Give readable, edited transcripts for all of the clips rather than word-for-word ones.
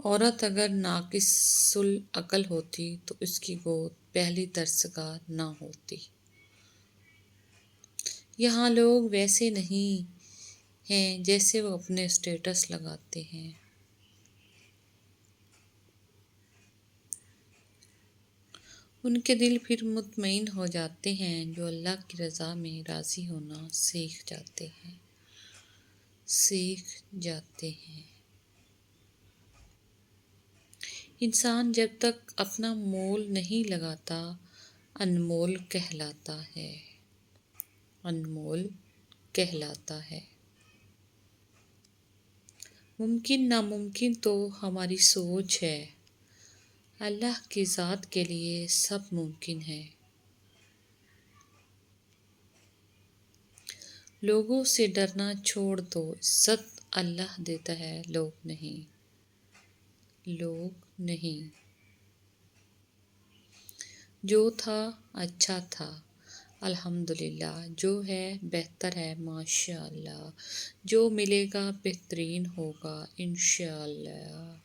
عورت اگر ناقص العقل ہوتی تو اس کی گود پہلی درسگاہ نہ ہوتی۔ یہاں لوگ ویسے نہیں ہیں جیسے وہ اپنے اسٹیٹس لگاتے ہیں۔ ان کے دل پھر مطمئن ہو جاتے ہیں جو اللہ کی رضا میں راضی ہونا سیکھ جاتے ہیں۔ انسان جب تک اپنا مول نہیں لگاتا انمول کہلاتا ہے۔ ممکن ناممکن تو ہماری سوچ ہے، اللہ کی ذات کے لیے سب ممکن ہے۔ لوگوں سے ڈرنا چھوڑ دو، عزت اللہ دیتا ہے، لوگ نہیں۔ جو تھا اچھا تھا الحمدللہ، جو ہے بہتر ہے ماشاءاللہ، جو ملے گا بہترین ہوگا انشاءاللہ۔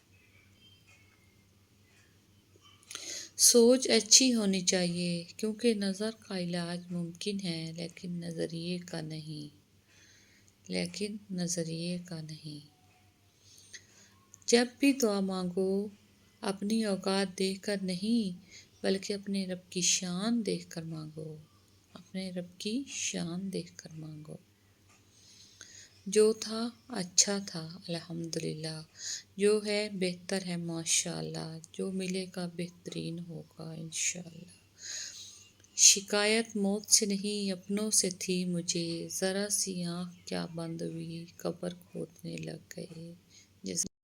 سوچ اچھی ہونی چاہیے کیونکہ نظر کا علاج ممکن ہے لیکن نظریے کا نہیں۔ جب بھی دعا مانگو اپنی اوقات دیکھ کر نہیں بلکہ اپنے رب کی شان دیکھ کر مانگو۔ جو تھا اچھا تھا الحمدللہ، جو ہے بہتر ہے ماشاءاللہ، جو ملے گا بہترین ہوگا انشاءاللہ۔ شکایت موت سے نہیں اپنوں سے تھی مجھے، ذرا سی آنکھ کیا بند ہوئی قبر کھودنے لگ گئے۔